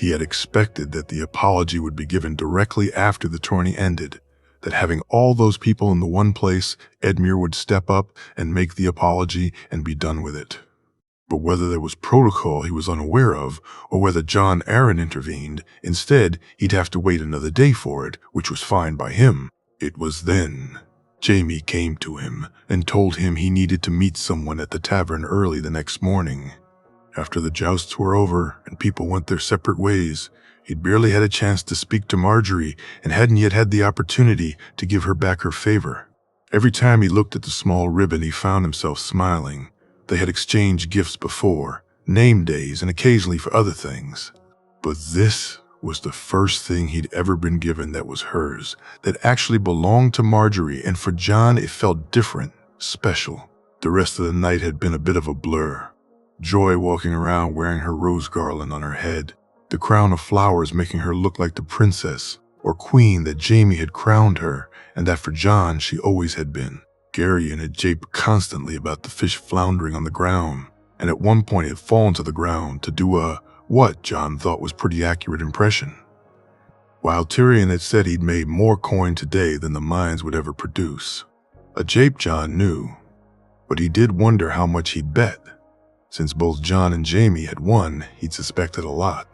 He had expected that the apology would be given directly after the tourney ended, that having all those people in the one place, Edmure would step up and make the apology and be done with it. But whether there was protocol he was unaware of, or whether John Aaron intervened, instead he'd have to wait another day for it, which was fine by him. It was then Jamie came to him and told him he needed to meet someone at the tavern early the next morning. After the jousts were over and people went their separate ways, he'd barely had a chance to speak to Marjorie and hadn't yet had the opportunity to give her back her favor. Every time he looked at the small ribbon, he found himself smiling. They had exchanged gifts before, name days, and occasionally for other things. But this was the first thing he'd ever been given that was hers, that actually belonged to Marjorie, and for John it felt different, special. The rest of the night had been a bit of a blur. Joy walking around wearing her rose garland on her head, the crown of flowers making her look like the princess or queen that Jamie had crowned her, and that for John she always had been. Garion had japed constantly about the fish floundering on the ground, and at one point had fallen to the ground to do what John thought was pretty accurate impression. While Tyrion had said he'd made more coin today than the mines would ever produce. A jape John knew, but he did wonder how much he'd bet. Since both John and Jamie had won, he'd suspected a lot.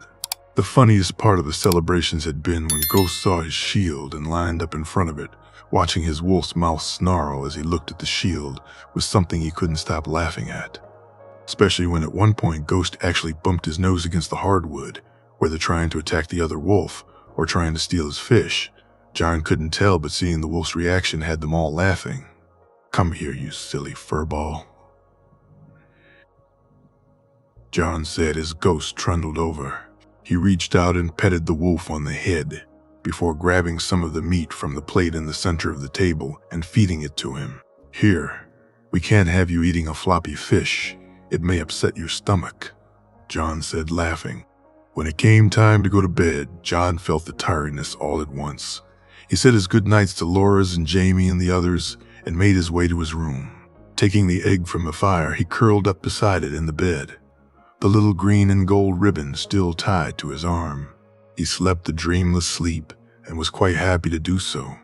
The funniest part of the celebrations had been when Ghost saw his shield and lined up in front of it. Watching his wolf's mouth snarl as he looked at the shield was something he couldn't stop laughing at. Especially when at one point Ghost actually bumped his nose against the hardwood, whether trying to attack the other wolf or trying to steal his fish. John couldn't tell, but seeing the wolf's reaction had them all laughing. "Come here, you silly furball," John said as Ghost trundled over. He reached out and petted the wolf on the head, before grabbing some of the meat from the plate in the center of the table and feeding it to him. "Here, we can't have you eating a floppy fish. It may upset your stomach," John said, laughing. When it came time to go to bed, John felt the tiredness all at once. He said his goodnights to Laura's and Jamie and the others and made his way to his room. Taking the egg from the fire, he curled up beside it in the bed, the little green and gold ribbon still tied to his arm. He slept a dreamless sleep and was quite happy to do so,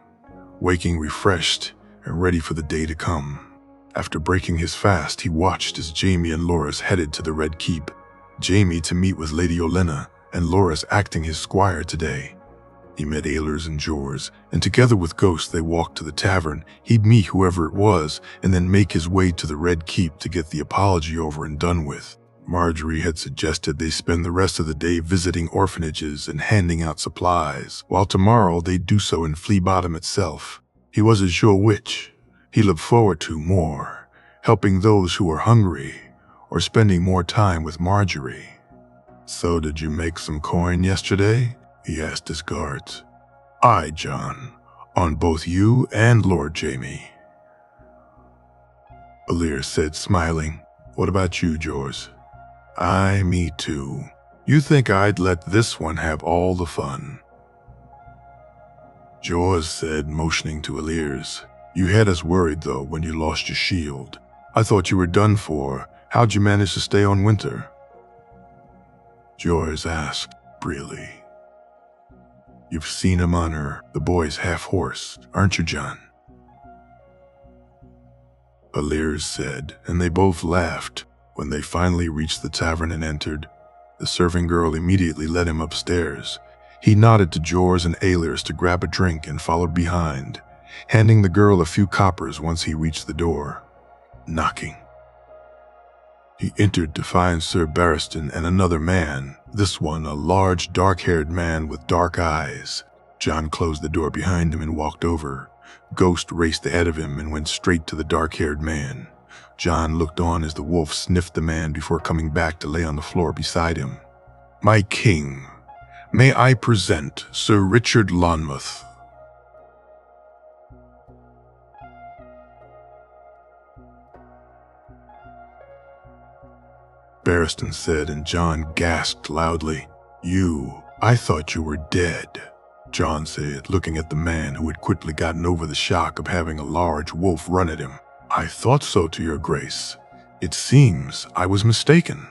waking refreshed and ready for the day to come. After breaking his fast, he watched as Jamie and Loras headed to the Red Keep. Jamie to meet with Lady Olenna, and Loras acting his squire today. He met Eilers and Jors, and together with Ghost they walked to the tavern. He'd meet whoever it was, and then make his way to the Red Keep to get the apology over and done with. Marjorie had suggested they spend the rest of the day visiting orphanages and handing out supplies, while tomorrow they'd do so in Flea Bottom itself. He wasn't sure which he looked forward to more, helping those who were hungry, or spending more time with Marjorie. "So did you make some coin yesterday?" he asked his guards. "Aye, John, on both you and Lord Jamie," Alir said, smiling. "What about you, Jors?" "Aye, me too. You think I'd let this one have all the fun?" Jors said, motioning to Alirs. "You had us worried, though, when you lost your shield. I thought you were done for. How'd you manage to stay on winter?" Jors asked, "Really? You've seen him on her, the boy's half-horse, aren't you, John?" Alirs said, and they both laughed. When they finally reached the tavern and entered, the serving girl immediately led him upstairs. He nodded to Jors and Ailers to grab a drink and followed behind, handing the girl a few coppers once he reached the door. Knocking. He entered to find Sir Barristan and another man, this one a large, dark-haired man with dark eyes. John closed the door behind him and walked over. Ghost raced ahead of him and went straight to the dark-haired man. John looked on as the wolf sniffed the man before coming back to lay on the floor beside him. "My king, may I present Sir Richard Lonmouth." Barristan said, and John gasped loudly. I thought you were dead," John said, looking at the man who had quickly gotten over the shock of having a large wolf run at him. "I thought so, to your grace. It seems I was mistaken."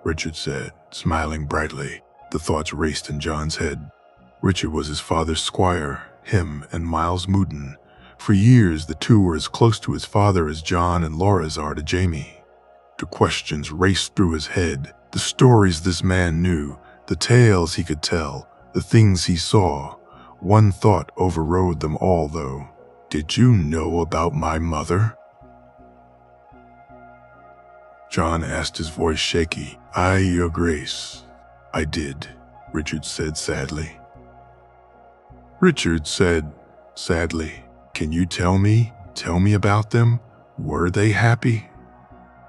Richard said, smiling brightly. The thoughts raced in John's head. Richard was his father's squire, him and Miles Mouton. For years, the two were as close to his father as John and Laura's are to Jamie. The questions raced through his head, the stories this man knew, the tales he could tell, the things he saw. One thought overrode them all, though. Did you know about my mother? John asked, his voice shaky. Aye, your grace. I did, Richard said sadly. Richard said sadly, can you tell me about them? Were they happy?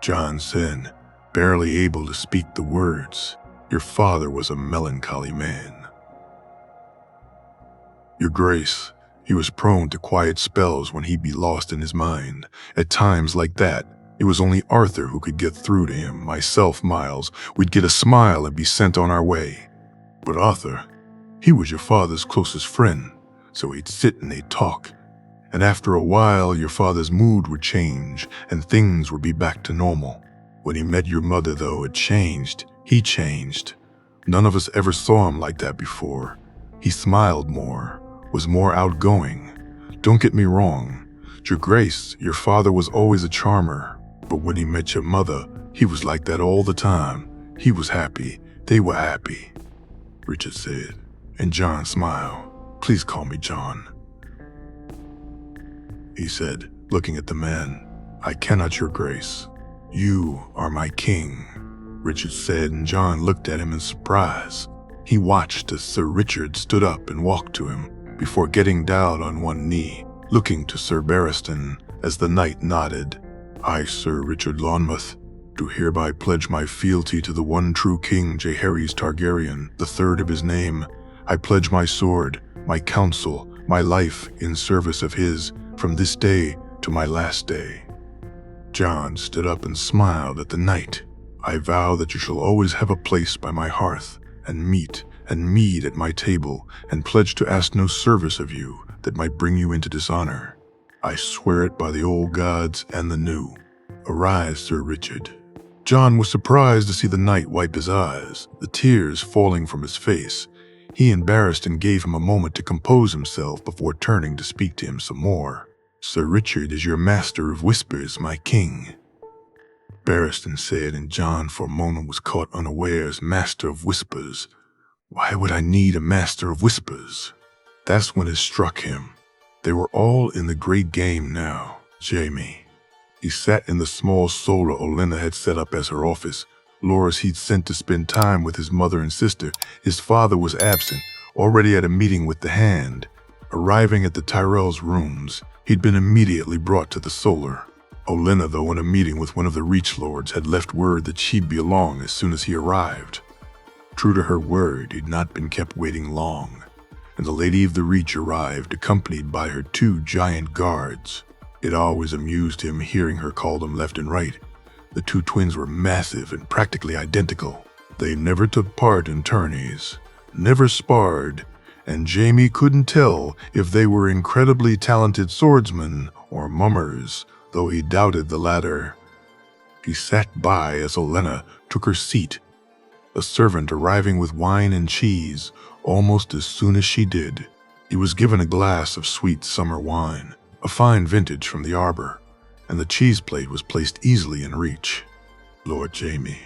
John said, barely able to speak the words, your father was a melancholy man. Your grace, he was prone to quiet spells when he'd be lost in his mind. At times like that, it was only Arthur who could get through to him. Myself, Miles, we'd get a smile and be sent on our way. But Arthur, he was your father's closest friend, so he'd sit and they'd talk. And after a while, your father's mood would change and things would be back to normal. When he met your mother, though, it changed. He changed. None of us ever saw him like that before. He smiled more, was more outgoing. Don't get me wrong. Your grace, your father was always a charmer. But when he met your mother, he was like that all the time. He was happy. They were happy, Richard said. And John smiled. Please call me John, he said, looking at the man. I cannot, your grace. You are my king, Richard said, and John looked at him in surprise. He watched as Sir Richard stood up and walked to him, before getting down on one knee, looking to Sir Barristan as the knight nodded. I, Sir Richard Lonmouth, do hereby pledge my fealty to the one true king, Jaehaerys Targaryen, the third of his name. I pledge my sword, my counsel, my life in service of his, from this day to my last day. John stood up and smiled at the knight. I vow that you shall always have a place by my hearth, and meat and mead at my table, and pledge to ask no service of you that might bring you into dishonor. I swear it by the old gods and the new. Arise, Sir Richard. John was surprised to see the knight wipe his eyes, the tears falling from his face. He and Barristan gave him a moment to compose himself before turning to speak to him some more. Sir Richard is your master of whispers, my king, Barristan said, and John for a moment was caught unawares. Master of whispers. Why would I need a master of whispers? That's when it struck him. They were all in the great game now. Jamie. He sat in the small solar Olenna had set up as her office. Loras he'd sent to spend time with his mother and sister. His father was absent, already at a meeting with the Hand. Arriving at the Tyrell's rooms, he'd been immediately brought to the solar. Olenna, though in a meeting with one of the Reach Lords, had left word that she'd be along as soon as he arrived. True to her word, he'd not been kept waiting long, and the Lady of the Reach arrived, accompanied by her 2 giant guards. It always amused him hearing her call them left and right. The 2 twins were massive and practically identical. They never took part in tourneys, never sparred, and Jamie couldn't tell if they were incredibly talented swordsmen or mummers, though he doubted the latter. He sat by as Olenna took her seat, a servant arriving with wine and cheese almost as soon as she did. He was given a glass of sweet summer wine, a fine vintage from the arbor, and the cheese plate was placed easily in reach. Lord Jamie.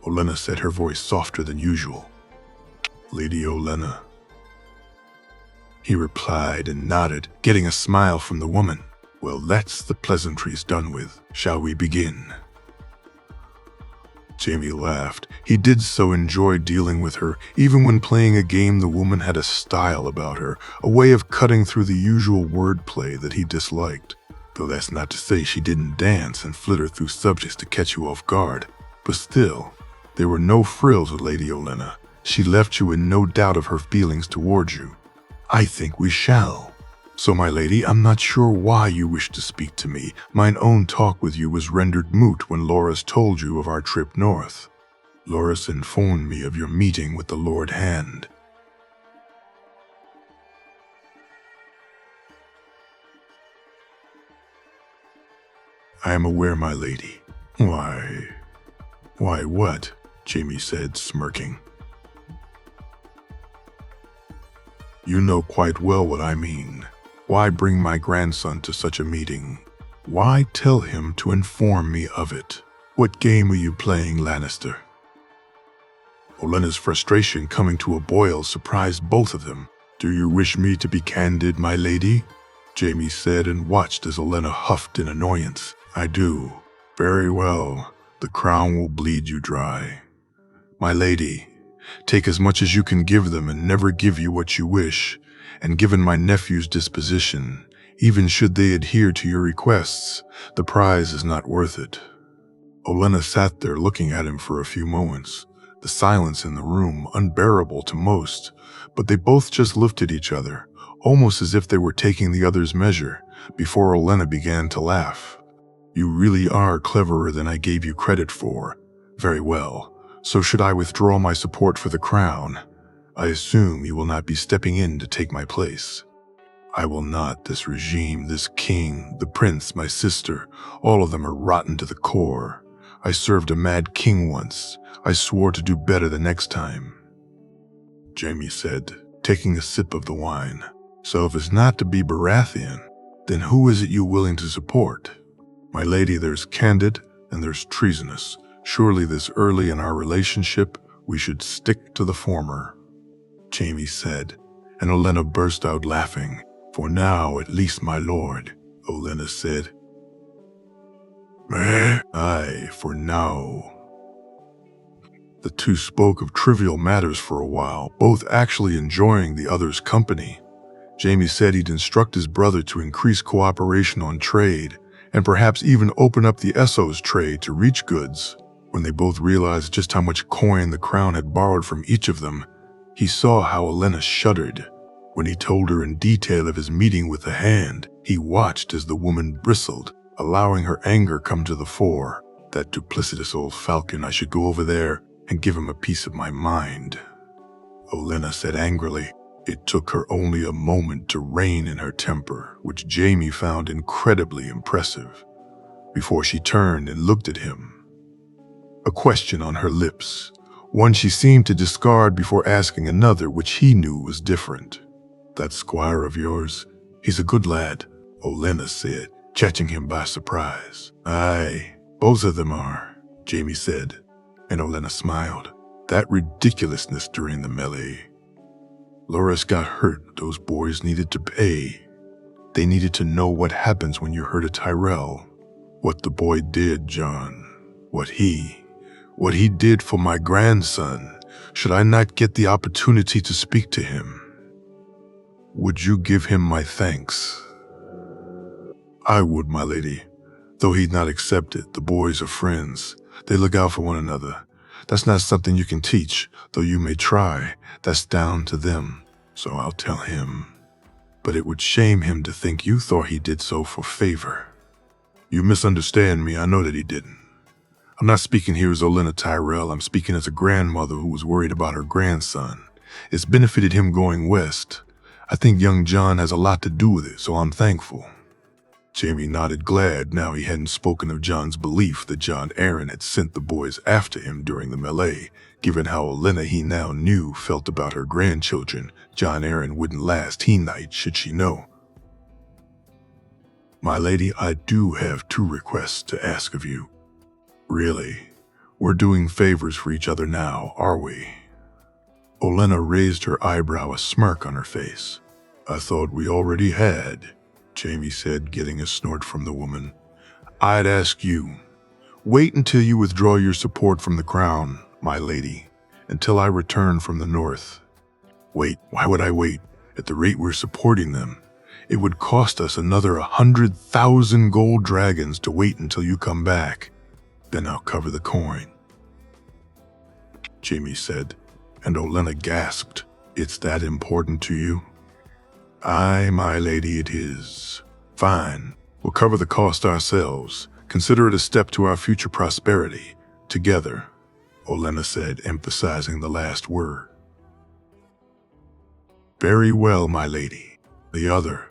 Olenna said, her voice softer than usual. Lady Olenna. He replied and nodded, getting a smile from the woman. Well, that's the pleasantries done with. Shall we begin? Jamie laughed. He did so enjoy dealing with her. Even when playing a game, the woman had a style about her, a way of cutting through the usual wordplay that he disliked. Though that's not to say she didn't dance and flitter through subjects to catch you off guard. But still, there were no frills with Lady Olenna. She left you in no doubt of her feelings towards you. I think we shall. So, my lady, I'm not sure why you wish to speak to me. Mine own talk with you was rendered moot when Loras told you of our trip north. Loras informed me of your meeting with the Lord Hand. I am aware, my lady. Why, Why, what? Jamie said, smirking. You know quite well what I mean. Why bring my grandson to such a meeting? Why tell him to inform me of it? What game are you playing, Lannister? Olenna's frustration coming to a boil surprised both of them. Do you wish me to be candid, my lady? Jamie said and watched as Olenna huffed in annoyance. I do. Very well. The crown will bleed you dry. My lady, take as much as you can give them and never give you what you wish, and given my nephew's disposition, even should they adhere to your requests, the prize is not worth it. Olenna sat there looking at him for a few moments, the silence in the room unbearable to most, but they both just looked at each other, almost as if they were taking the other's measure, before Olenna began to laugh. You really are cleverer than I gave you credit for. Very well, so should I withdraw my support for the crown? I assume you will not be stepping in to take my place. I will not. This regime, this king, the prince, my sister, all of them are rotten to the core. I served a mad king once. I swore to do better the next time. Jamie said, taking a sip of the wine. So if it's not to be Baratheon, then who is it you willing to support? My lady, there's candid and there's treasonous. Surely this early in our relationship, we should stick to the former. Jamie said, and Olenna burst out laughing. For now, at least, my lord, Olenna said. Aye, for now. The two spoke of trivial matters for a while, both actually enjoying the other's company. Jamie said he'd instruct his brother to increase cooperation on trade, and perhaps even open up the Essos trade to reach goods. When they both realized just how much coin the crown had borrowed from each of them, he saw how Olenna shuddered. When he told her in detail of his meeting with the Hand, he watched as the woman bristled, allowing her anger come to the fore. That duplicitous old falcon, I should go over there and give him a piece of my mind. Olenna said angrily. It took her only a moment to rein in her temper, which Jamie found incredibly impressive, before she turned and looked at him. A question on her lips, one she seemed to discard before asking another which he knew was different. That squire of yours, he's a good lad, Olenna said, catching him by surprise. Aye, both of them are, Jamie said, and Olenna smiled. That ridiculousness during the melee. Loras got hurt, those boys needed to pay. They needed to know what happens when you hurt a Tyrell. What the boy did, John. What he did for my grandson. Should I not get the opportunity to speak to him? Would you give him my thanks? I would, my lady. Though he'd not accept it, the boys are friends. They look out for one another. That's not something you can teach, though you may try. That's down to them, so I'll tell him. But it would shame him to think you thought he did so for favor. You misunderstand me, I know that he didn't. I'm not speaking here as Olenna Tyrell, I'm speaking as a grandmother who was worried about her grandson. It's benefited him going west. I think young John has a lot to do with it, so I'm thankful. Jamie nodded, glad now he hadn't spoken of John's belief that Jon Arryn had sent the boys after him during the melee. Given how Olenna he now knew felt about her grandchildren, Jon Arryn wouldn't last he night should she know. My lady, I do have 2 requests to ask of you. Really, we're doing favors for each other now, are we? Olenna raised her eyebrow, a smirk on her face. I thought we already had, Jamie said, getting a snort from the woman. I'd ask you, wait until you withdraw your support from the crown, my lady, until I return from the north. Wait, why would I wait? At the rate we're supporting them, it would cost us another 100,000 gold dragons to wait until you come back. Then I'll cover the coin, Jamie said, and Olenna gasped. It's that important to you? Aye, my lady, it is. Fine, we'll cover the cost ourselves. Consider it a step to our future prosperity. Together, Olenna said, emphasizing the last word. Very well, my lady. The other.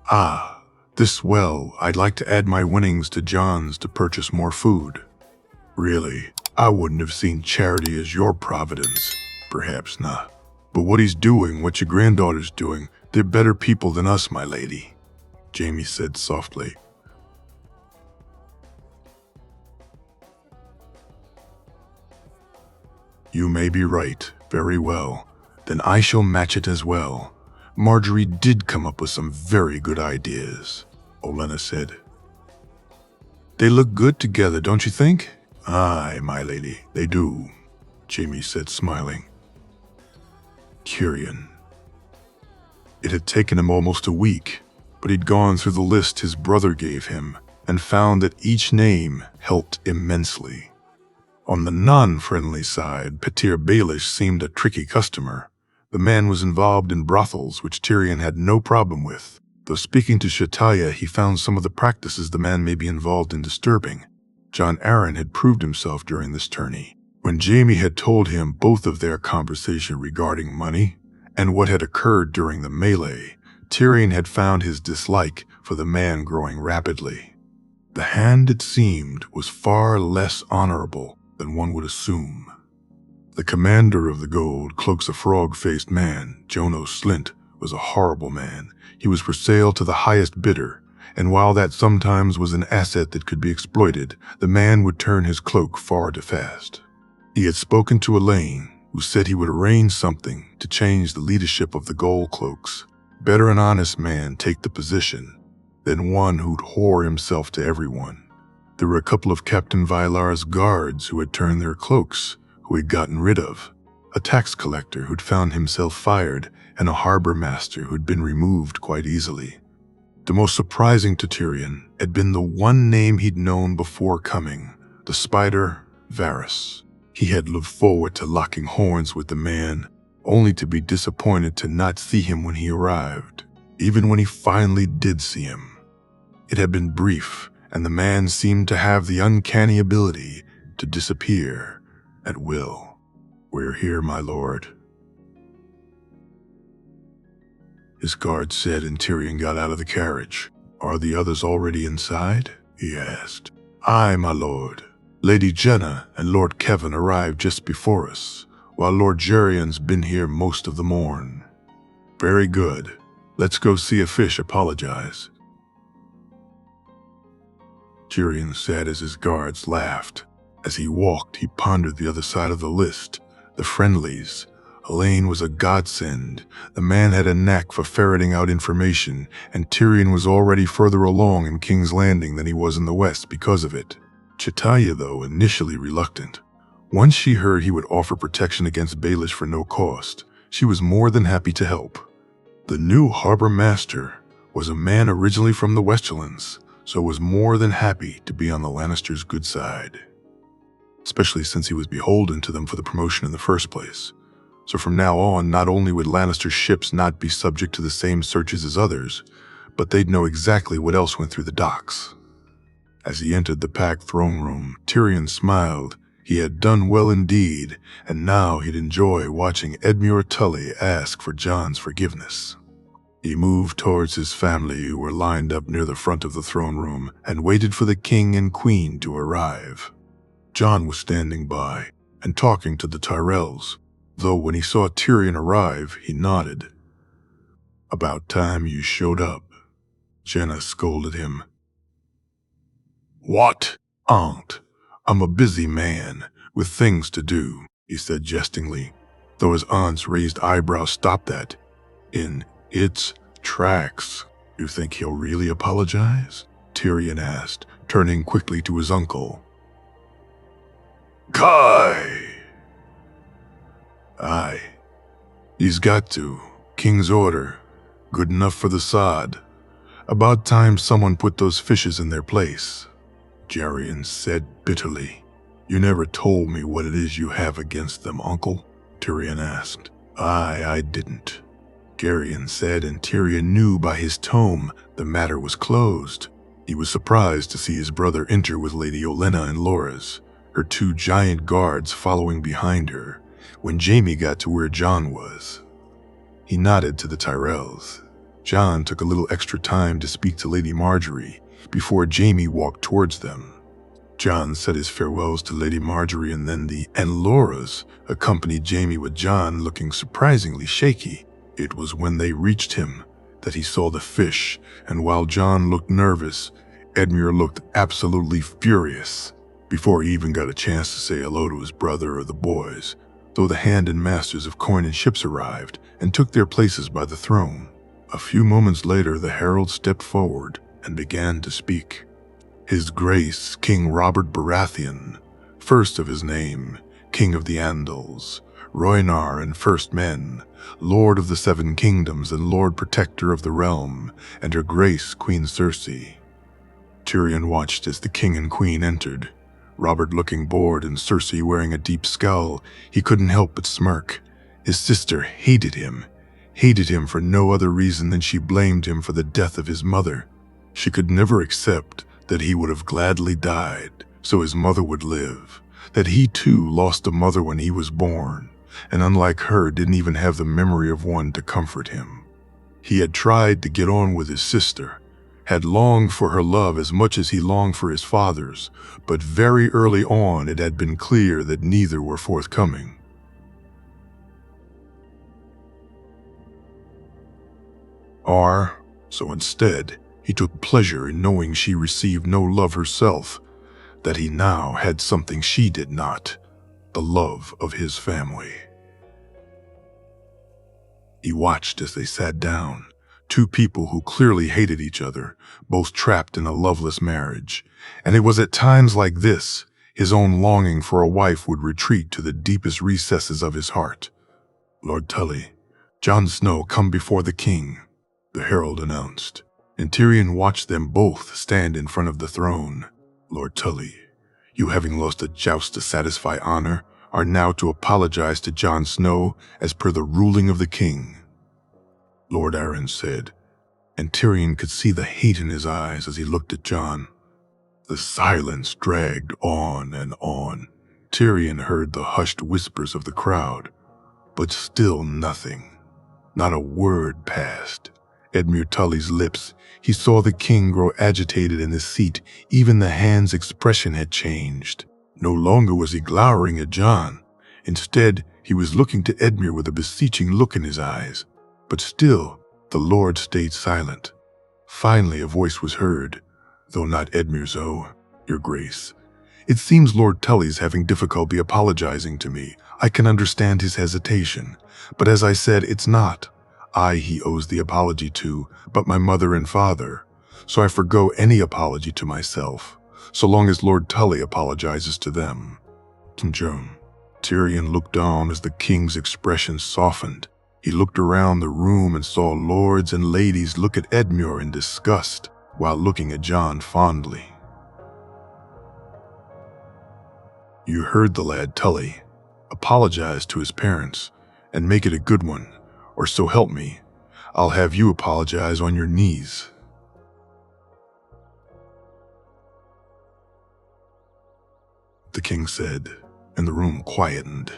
I'd like to add my winnings to John's to purchase more food. Really? I wouldn't have seen charity as your providence. Perhaps not. But what he's doing, what your granddaughter's doing, they're better people than us, my lady, Jamie said softly. You may be right. Very well. Then I shall match it as well. Marjorie did come up with some very good ideas, Olenna said. They look good together, don't you think? Aye, my lady, they do, Jamie said, smiling. Tyrion. It had taken him almost a week, but he'd gone through the list his brother gave him and found that each name helped immensely. On the non-friendly side, Petyr Baelish seemed a tricky customer. The man was involved in brothels, which Tyrion had no problem with. Though speaking to Shataya, he found some of the practices the man may be involved in disturbing. Jon Arryn had proved himself during this tourney. When Jamie had told him both of their conversation regarding money and what had occurred during the melee, Tyrion had found his dislike for the man growing rapidly. The hand, it seemed, was far less honorable than one would assume. The commander of the Gold Cloaks a frog-faced man, Jono Slint, was a horrible man. He was for sale to the highest bidder, and while that sometimes was an asset that could be exploited, the man would turn his cloak far too fast. He had spoken to Elaine, who said he would arrange something to change the leadership of the Gold Cloaks. Better an honest man take the position than one who'd whore himself to everyone. There were a couple of Captain Vylar's guards who had turned their cloaks, who he'd gotten rid of, a tax collector who'd found himself fired, and a harbor master who'd been removed quite easily. The most surprising to Tyrion had been the one name he'd known before coming, the spider Varys. He had looked forward to locking horns with the man, only to be disappointed to not see him when he arrived, even when he finally did see him. It had been brief, and the man seemed to have the uncanny ability to disappear at will. We're here, my lord, his guard said, and Tyrion got out of the carriage. Are the others already inside? He asked. Aye, my lord. Lady Jenna and Lord Kevin arrived just before us, while Lord Gerion's been here most of the morn. Very good. Let's go see a fish apologize, Tyrion said as his guards laughed. As he walked, he pondered the other side of the list, the friendlies. Elaine was a godsend. The man had a knack for ferreting out information, and Tyrion was already further along in King's Landing than he was in the West because of it. Chitaya, though, initially reluctant. Once she heard he would offer protection against Baelish for no cost, she was more than happy to help. The new harbor master was a man originally from the Westerlands, so was more than happy to be on the Lannisters' good side, especially since he was beholden to them for the promotion in the first place. So from now on, not only would Lannister's ships not be subject to the same searches as others, but they'd know exactly what else went through the docks. As he entered the packed throne room, Tyrion smiled. He had done well indeed, and now he'd enjoy watching Edmure Tully ask for Jon's forgiveness. He moved towards his family, who were lined up near the front of the throne room, and waited for the king and queen to arrive. Jon was standing by and talking to the Tyrells, though when he saw Tyrion arrive, he nodded. About time you showed up, Jenna scolded him. What, aunt? I'm a busy man with things to do, he said jestingly, though his aunt's raised eyebrow stopped that in its tracks. You think he'll really apologize? Tyrion asked, turning quickly to his uncle. Kai! Aye. He's got to. King's order. Good enough for the sod. About time someone put those fishes in their place, Geryon said bitterly. You never told me what it is you have against them, uncle, Tyrion asked. Aye, I didn't, Geryon said, and Tyrion knew by his tone the matter was closed. He was surprised to see his brother enter with Lady Olenna and Loras, her two giant guards following behind her, when Jaime got to where Jon was. He nodded to the Tyrells. Jon took a little extra time to speak to Lady Marjorie before Jaime walked towards them. John said his farewells to Lady Marjorie and Laura's accompanied Jamie with John looking surprisingly shaky. It was when they reached him that he saw the fish, and while John looked nervous, Edmure looked absolutely furious. Before he even got a chance to say hello to his brother or the boys, though the hand and masters of coin and ships arrived and took their places by the throne. A few moments later, the herald stepped forward and began to speak. His Grace, King Robert Baratheon, first of his name, King of the Andals, Rhoynar and First Men, Lord of the Seven Kingdoms and Lord Protector of the Realm, and Her Grace, Queen Cersei. Tyrion watched as the king and queen entered, Robert looking bored and Cersei wearing a deep scowl. He couldn't help but smirk. His sister hated him for no other reason than she blamed him for the death of his mother. She could never accept that he would have gladly died so his mother would live, that he too lost a mother when he was born, and unlike her didn't even have the memory of one to comfort him. He had tried to get on with his sister, had longed for her love as much as he longed for his father's, but very early on it had been clear that neither were forthcoming. So instead, he took pleasure in knowing she received no love herself, that he now had something she did not, the love of his family. He watched as they sat down, two people who clearly hated each other, both trapped in a loveless marriage, and it was at times like this his own longing for a wife would retreat to the deepest recesses of his heart. "Lord Tully, Jon Snow come before the king," the herald announced, and Tyrion watched them both stand in front of the throne. "Lord Tully, you, having lost a joust to satisfy honor, are now to apologize to Jon Snow as per the ruling of the king," Lord Arryn said, and Tyrion could see the hate in his eyes as he looked at Jon. The silence dragged on and on. Tyrion heard the hushed whispers of the crowd, but still nothing. Not a word passed. Edmure Tully's lips, he saw the king grow agitated in his seat. Even the hand's expression had changed. No longer was he glowering at Jon. Instead, he was looking to Edmure with a beseeching look in his eyes. But still, the lord stayed silent. Finally, a voice was heard, though not Edmure's. "Oh, your grace, it seems Lord Tully's having difficulty apologizing to me. I can understand his hesitation, but as I said, it's not I he owes the apology to, but my mother and father, so I forgo any apology to myself, so long as Lord Tully apologizes to them." Tyrion looked on as the king's expression softened. He looked around the room and saw lords and ladies look at Edmure in disgust, while looking at Jon fondly. "You heard the lad, Tully. Apologize to his parents, and make it a good one, or so help me, I'll have you apologize on your knees." The king said, and the room quietened.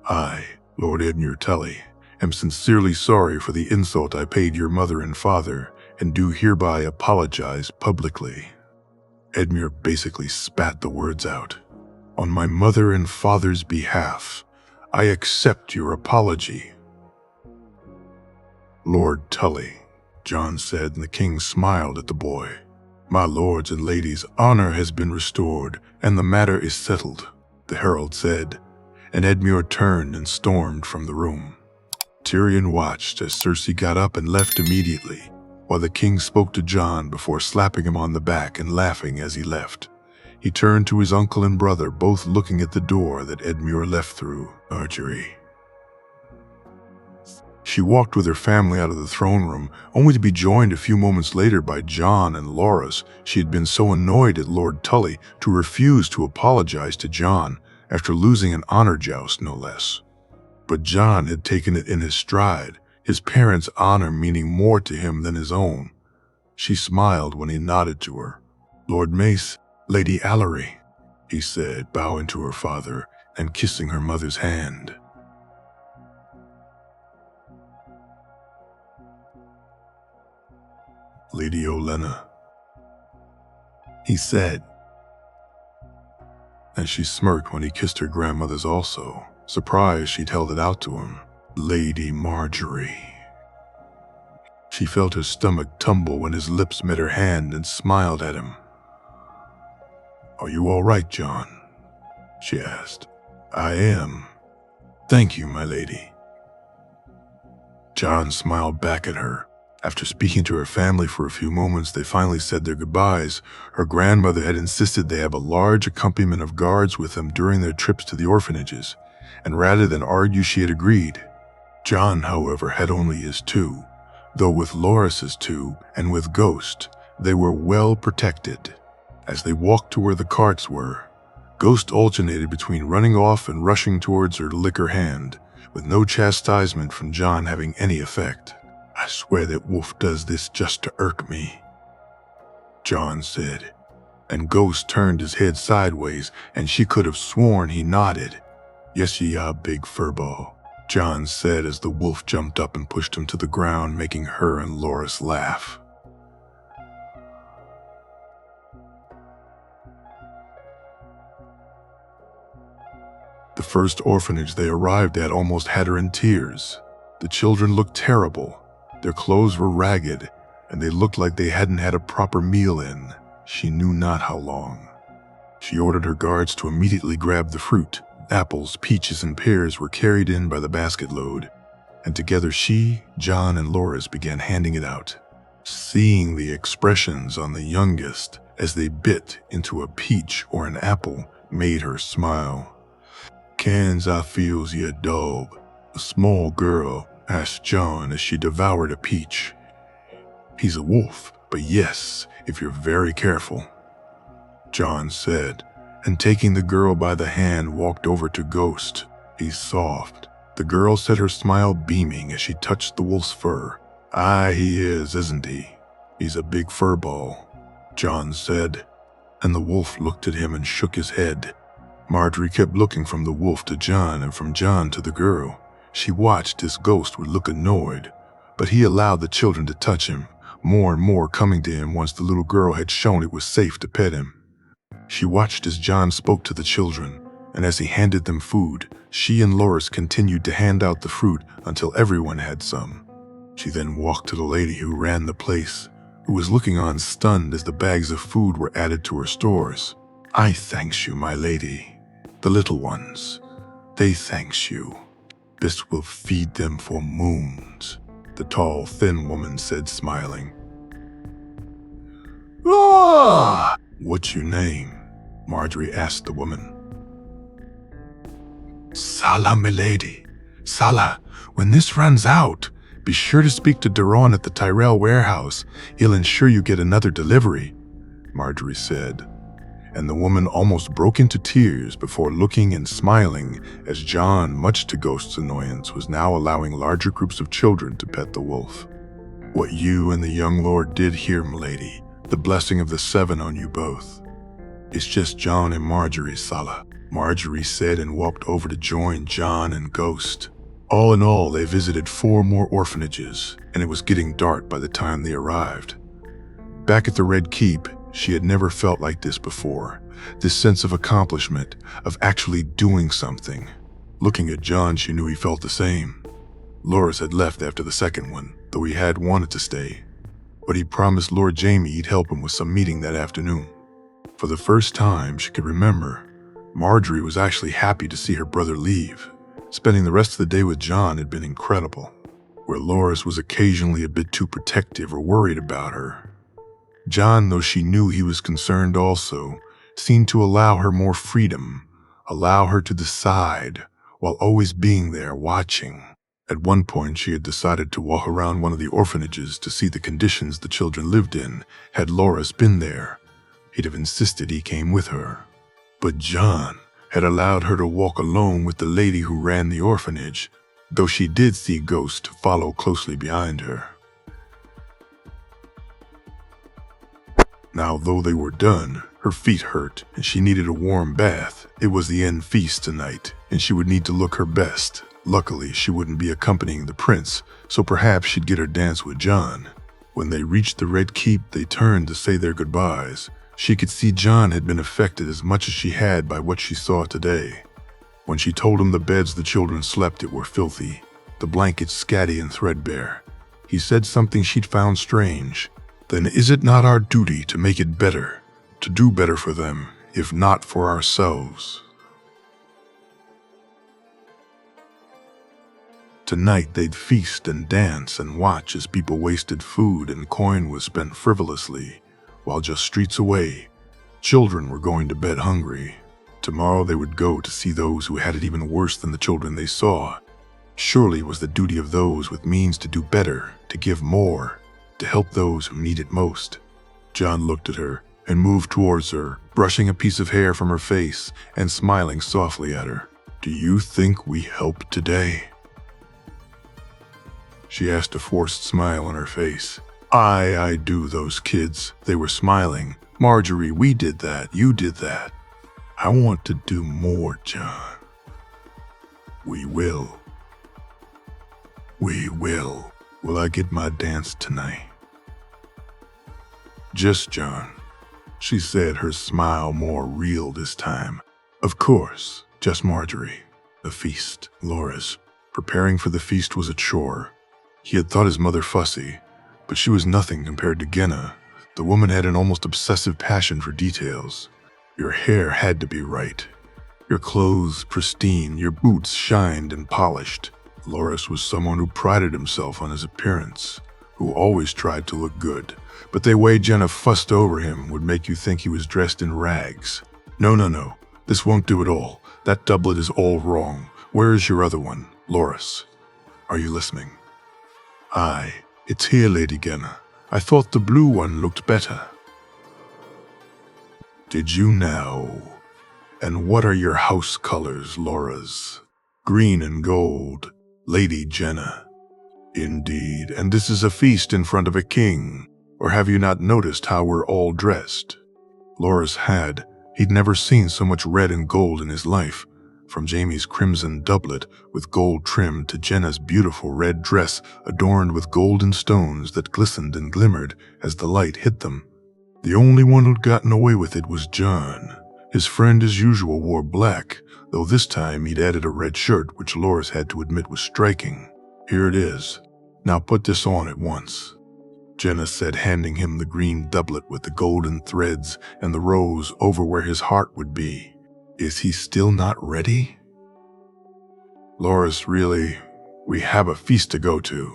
"I, Lord Edmure Tully, am sincerely sorry for the insult I paid your mother and father, and do hereby apologize publicly." Edmure basically spat the words out. "On my mother and father's behalf, I accept your apology." "Lord Tully," Jon said, and the king smiled at the boy. "My lords and ladies, honor has been restored, and the matter is settled," the herald said, and Edmure turned and stormed from the room. Tyrion watched as Cersei got up and left immediately, while the king spoke to Jon before slapping him on the back and laughing as he left. He turned to his uncle and brother, both looking at the door that Edmure left through. "Marjorie." She walked with her family out of the throne room, only to be joined a few moments later by Jon and Loras. She had been so annoyed at Lord Tully to refuse to apologize to Jon after losing an honor joust, no less. But Jon had taken it in his stride, his parents' honor meaning more to him than his own. She smiled when he nodded to her. "Lord Mace, Lady Allery," he said, bowing to her father and kissing her mother's hand. "Lady Olenna," he said. and she smirked when he kissed her grandmother's also, surprised she'd held it out to him. Lady Marjorie. She felt her stomach tumble when his lips met her hand and smiled at him. "Are you all right, John?" she asked. "I am. Thank you, my lady." John smiled back at her. After speaking to her family for a few moments, they finally said their goodbyes. Her grandmother had insisted they have a large accompaniment of guards with them during their trips to the orphanages, and rather than argue, she had agreed. John, however, had only his two, though with Loris's two and with Ghost, they were well protected. As they walked to where the carts were, Ghost alternated between running off and rushing towards her to lick her hand, with no chastisement from John having any effect. "I swear that Wolf does this just to irk me," John said, and Ghost turned his head sideways, and she could have sworn he nodded. "Yes, ye are, big furball," John said as the wolf jumped up and pushed him to the ground, making her and Loris laugh. The first orphanage they arrived at almost had her in tears. The children looked terrible. Their clothes were ragged, and they looked like they hadn't had a proper meal in she knew not how long. She ordered her guards to immediately grab the fruit. Apples, peaches, and pears were carried in by the basket load, and together she, John, and Loris began handing it out. Seeing the expressions on the youngest as they bit into a peach or an apple made her smile. "Cans I feels ye a dog?" a small girl asked John as she devoured a peach. "He's a wolf, but yes, if you're very careful," John said, and taking the girl by the hand walked over to Ghost. "He's soft." The girl said, her smile beaming as she touched the wolf's fur. "Aye, he is, isn't he? He's a big furball," John said, and the wolf looked at him and shook his head. Marjorie kept looking from the wolf to John and from John to the girl. She watched as Ghost would look annoyed, but he allowed the children to touch him, more and more coming to him once the little girl had shown it was safe to pet him. She watched as John spoke to the children, and as he handed them food, she and Loris continued to hand out the fruit until everyone had some. She then walked to the lady who ran the place, who was looking on stunned as the bags of food were added to her stores. "I thanks you, my lady. The little ones, they thanks you. This will feed them for moons," the tall, thin woman said, smiling. "Ah!" "What's your name?" Marjorie asked the woman. "Sala, milady. Sala, when this runs out, be sure to speak to Duran at the Tyrell warehouse. He'll ensure you get another delivery," Marjorie said, and the woman almost broke into tears before looking and smiling as John, much to Ghost's annoyance, was now allowing larger groups of children to pet the wolf. "What you and the young lord did here, milady, the blessing of the seven on you both." "It's just John and Marjorie, Sala," Marjorie said and walked over to join John and Ghost. All in all, they visited 4 more orphanages, and it was getting dark by the time they arrived. Back at the Red Keep, she had never felt like this before, this sense of accomplishment, of actually doing something. Looking at John, she knew he felt the same. Loris had left after the second one, though he had wanted to stay, but he promised Lord Jamie he'd help him with some meeting that afternoon. For the first time she could remember, Marjorie was actually happy to see her brother leave. Spending the rest of the day with John had been incredible, where Loris was occasionally a bit too protective or worried about her. John, though she knew he was concerned also, seemed to allow her more freedom, allow her to decide, while always being there watching. At one point, she had decided to walk around one of the orphanages to see the conditions the children lived in. Had Loris been there, he'd have insisted he came with her. But John had allowed her to walk alone with the lady who ran the orphanage, though she did see Ghost follow closely behind her. Now, though they were done, her feet hurt and she needed a warm bath. It was the end feast tonight, and she would need to look her best. Luckily, she wouldn't be accompanying the prince, so perhaps she'd get her dance with John. When they reached the Red Keep, they turned to say their goodbyes. She could see John had been affected as much as she had by what she saw today. When she told him the beds the children slept in were filthy, the blankets scatty and threadbare, he said something she'd found strange. Then is it not our duty to make it better, to do better for them, if not for ourselves? Tonight they'd feast and dance and watch as people wasted food and coin was spent frivolously, while just streets away, children were going to bed hungry. Tomorrow they would go to see those who had it even worse than the children they saw. Surely it was the duty of those with means to do better, to give more, to help those who need it most. John looked at her and moved towards her, brushing a piece of hair from her face and smiling softly at her. "Do you think we helped today?" She asked, a forced smile on her face. I do, those kids. They were smiling. "Marjorie, we did that. You did that." "I want to do more, John." We will. Will I get my dance tonight?" "Just John," she said, her smile more real this time. "Of course, just Marjorie." The feast, Laura's. Preparing for the feast was a chore. He had thought his mother fussy, but she was nothing compared to Genna. The woman had an almost obsessive passion for details. Your hair had to be right, your clothes pristine, your boots shined and polished. Loris was someone who prided himself on his appearance, who always tried to look good, but the way Genna fussed over him would make you think he was dressed in rags. No, this won't do at all. That doublet is all wrong. Where is your other one, Loris? Are you listening? "Aye, it's here, Lady Genna. I thought the blue one looked better." "Did you now? And what are your house colors, Laura's?" "Green and gold, Lady Genna." "Indeed, and this is a feast in front of a king. Or have you not noticed how we're all dressed?" Loris had. He'd never seen so much red and gold in his life, from Jamie's crimson doublet with gold trim to Genna's beautiful red dress adorned with golden stones that glistened and glimmered as the light hit them. The only one who'd gotten away with it was John. His friend as usual wore black, though this time he'd added a red shirt which Loris had to admit was striking. "Here it is. Now put this on at once," Genna said, handing him the green doublet with the golden threads and the rose over where his heart would be. "Is he still not ready?" "Loris, really, we have a feast to go to,"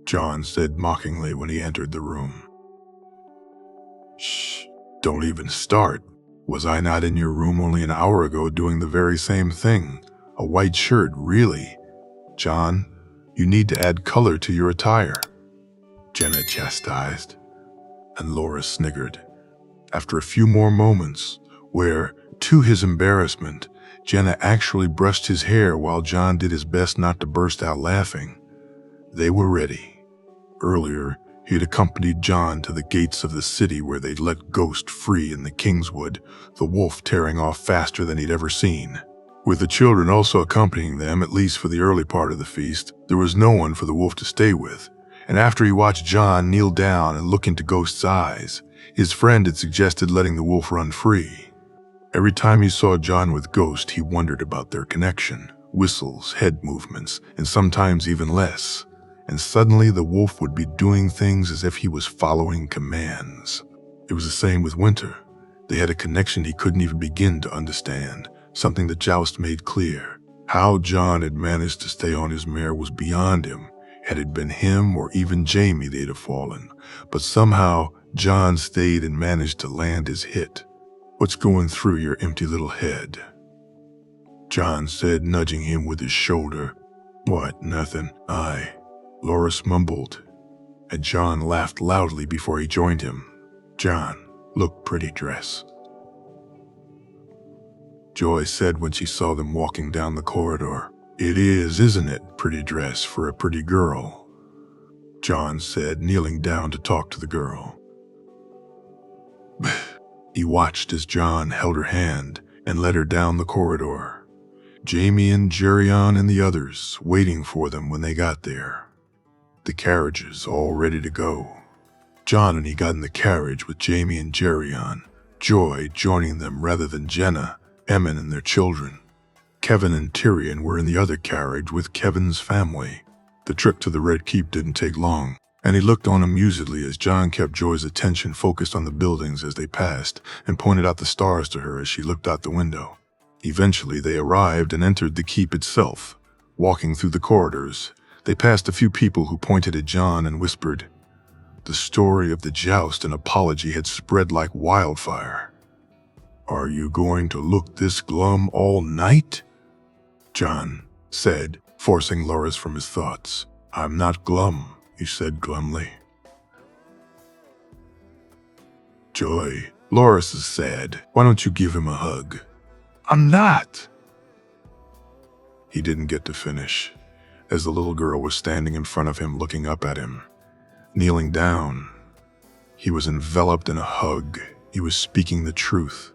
John said mockingly when he entered the room. "Shh, don't even start. Was I not in your room only an hour ago doing the very same thing? A white shirt, really? John, you need to add color to your attire," Genna chastised, and Loris sniggered. After a few more moments, where, to his embarrassment, Genna actually brushed his hair while John did his best not to burst out laughing, they were ready. Earlier, he had accompanied John to the gates of the city where they'd let Ghost free in the Kingswood, the wolf tearing off faster than he'd ever seen. With the children also accompanying them, at least for the early part of the feast, there was no one for the wolf to stay with, and after he watched John kneel down and look into Ghost's eyes, his friend had suggested letting the wolf run free. Every time he saw John with Ghost, he wondered about their connection, whistles, head movements, and sometimes even less. And suddenly the wolf would be doing things as if he was following commands. It was the same with Winter. They had a connection he couldn't even begin to understand, something that Joust made clear. How John had managed to stay on his mare was beyond him. Had it been him or even Jamie, they'd have fallen. But somehow, John stayed and managed to land his hit. "What's going through your empty little head?" John said, nudging him with his shoulder. "What, nothing. Loris mumbled, and John laughed loudly before he joined him. "John, look, pretty dress," Joy said when she saw them walking down the corridor. "It is, isn't it, pretty dress for a pretty girl?" John said, kneeling down to talk to the girl. He watched as John held her hand and led her down the corridor. Jamie and Geryon and the others waiting for them when they got there. The carriages all ready to go. John and he got in the carriage with Jamie and Geryon. Joy joining them rather than Jenna, Emmon, and their children. Kevin and Tyrion were in the other carriage with Kevin's family. The trip to the Red Keep didn't take long, and he looked on amusedly as Jon kept Joy's attention focused on the buildings as they passed and pointed out the stars to her as she looked out the window. Eventually, they arrived and entered the keep itself. Walking through the corridors, they passed a few people who pointed at Jon and whispered. The story of the joust and apology had spread like wildfire. "Are you going to look this glum all night?" Jon said, forcing Loras from his thoughts. "I'm not glum," he said glumly. "Joy, Loras is sad. Why don't you give him a hug?" "I'm not." He didn't get to finish, as the little girl was standing in front of him looking up at him. Kneeling down, he was enveloped in a hug. He was speaking the truth.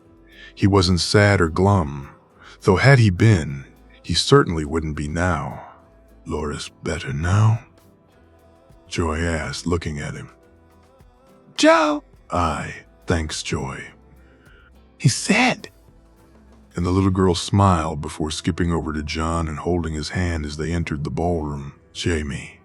He wasn't sad or glum, though had he been, he certainly wouldn't be now. "Loras better now?" Joy asked, looking at him. "Joe!" "Aye, thanks, Joy." "He said." And the little girl smiled before skipping over to Jon and holding his hand as they entered the ballroom. "Jamie."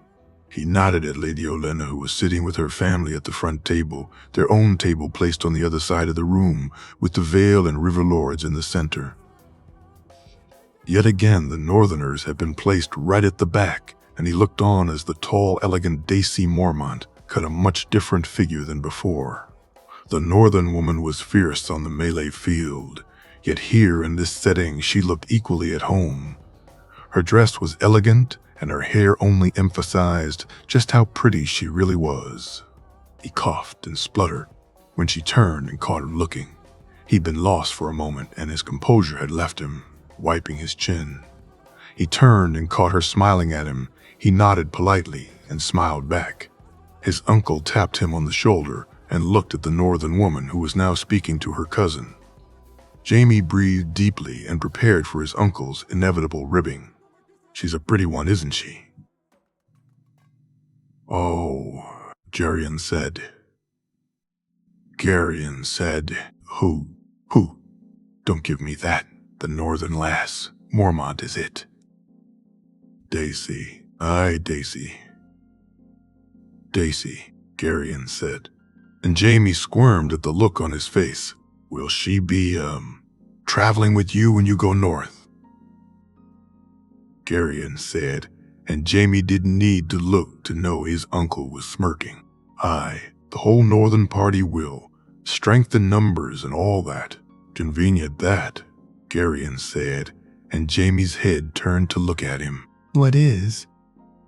He nodded at Lady Olenna, who was sitting with her family at the front table, their own table placed on the other side of the room, with the Vale and River Lords in the center. Yet again, the Northerners had been placed right at the back, and he looked on as the tall, elegant Daisy Mormont cut a much different figure than before. The Northern woman was fierce on the melee field, yet here in this setting she looked equally at home. Her dress was elegant, and her hair only emphasized just how pretty she really was. He coughed and spluttered when she turned and caught him looking. He'd been lost for a moment, and his composure had left him, wiping his chin. He turned and caught her smiling at him. He nodded politely and smiled back. His uncle tapped him on the shoulder and looked at the Northern woman who was now speaking to her cousin. Jamie breathed deeply and prepared for his uncle's inevitable ribbing. "She's a pretty one, isn't she?" "Oh," Gerion said. Gerion said, Who? Don't give me that. The Northern lass. Mormont is it." "Daisy. Aye, Daisy." "Daisy," Gerion said, and Jamie squirmed at the look on his face. "Will she be, traveling with you when you go north?" Gerion said, and Jamie didn't need to look to know his uncle was smirking. "Aye, the whole Northern party will. Strength in numbers and all that. Convenient that," Gerion said, and Jamie's head turned to look at him. "What is?"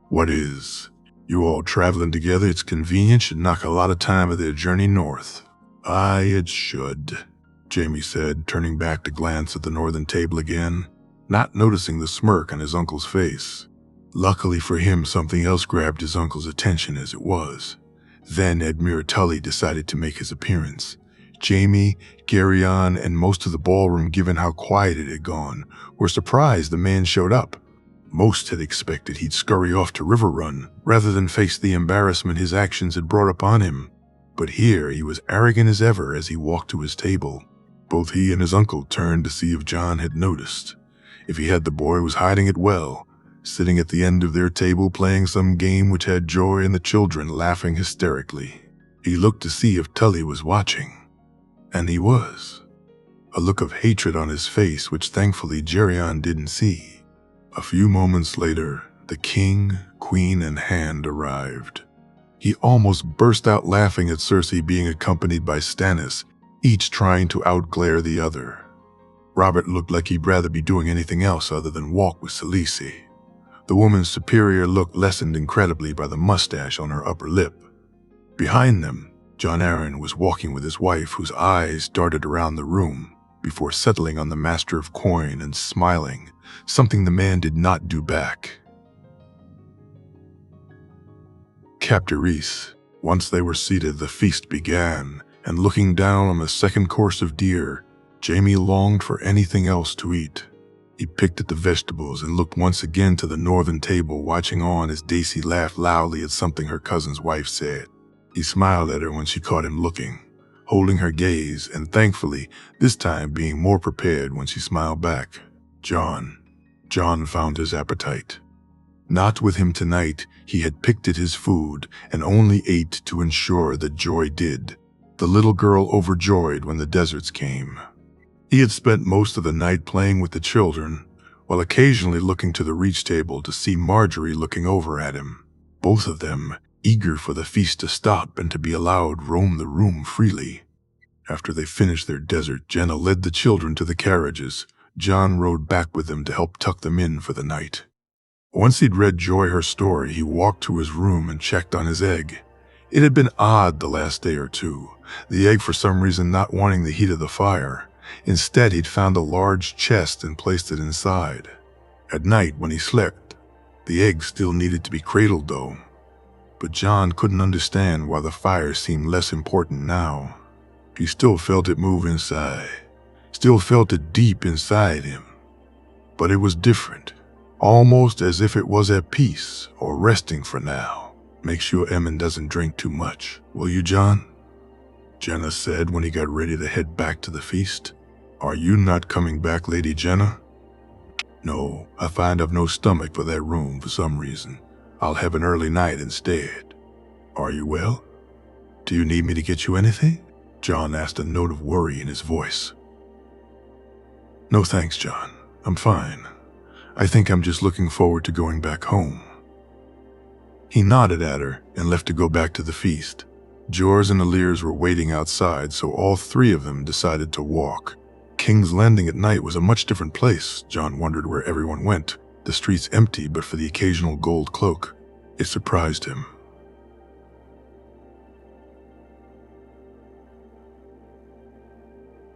"What is? You all traveling together, it's convenient, should knock a lot of time of their journey north." "Aye, it should," Jamie said, turning back to glance at the Northern table again, not noticing the smirk on his uncle's face. Luckily for him, something else grabbed his uncle's attention as it was. Then Edmure Tully decided to make his appearance. Jamie, Gerion, and most of the ballroom, given how quiet it had gone, were surprised the man showed up. Most had expected he'd scurry off to River Run rather than face the embarrassment his actions had brought upon him. But here he was arrogant as ever as he walked to his table. Both he and his uncle turned to see if Jon had noticed. If he had, the boy was hiding it well, sitting at the end of their table playing some game which had Joy and the children laughing hysterically. He looked to see if Tully was watching, and he was. A look of hatred on his face which thankfully Gerion didn't see. A few moments later, the king, queen, and hand arrived. He almost burst out laughing at Cersei being accompanied by Stannis, each trying to outglare the other. Robert looked like he'd rather be doing anything else other than walk with Khaleesi. The woman's superior look lessened incredibly by the mustache on her upper lip. Behind them, Jon Arryn was walking with his wife, whose eyes darted around the room before settling on the Master of Coin and smiling, something the man did not do back. Captor Reese. Once they were seated, the feast began, and looking down on the second course of deer, Jamie longed for anything else to eat. He picked at the vegetables and looked once again to the Northern table, watching on as Daisy laughed loudly at something her cousin's wife said. He smiled at her when she caught him looking, holding her gaze and thankfully, this time being more prepared when she smiled back. John. John found his appetite. Not with him tonight, he had picked at his food and only ate to ensure that Joy did, the little girl overjoyed when the deserts came. He had spent most of the night playing with the children, while occasionally looking to the reach table to see Marjorie looking over at him, both of them eager for the feast to stop and to be allowed roam the room freely. After they finished their dessert, Jenna led the children to the carriages. John rode back with them to help tuck them in for the night. Once he'd read Joy her story, he walked to his room and checked on his egg. It had been odd the last day or two, the egg for some reason not wanting the heat of the fire. Instead, he'd found a large chest and placed it inside. At night, when he slept, the egg still needed to be cradled though. But John couldn't understand why the fire seemed less important now. He still felt it move inside, still felt it deep inside him. But it was different, almost as if it was at peace or resting for now. Make sure Emmon doesn't drink too much, will you, John? Jenna said when he got ready to head back to the feast. Are you not coming back, Lady Jenna? No, I find I've no stomach for that room for some reason. I'll have an early night instead. Are you well? Do you need me to get you anything? John asked, a note of worry in his voice. No thanks, John. I'm fine. I think I'm just looking forward to going back home. He nodded at her and left to go back to the feast. Jors and Aliers were waiting outside, so all three of them decided to walk. King's Landing at night was a much different place. John wondered where everyone went. The streets empty but for the occasional gold cloak. It surprised him.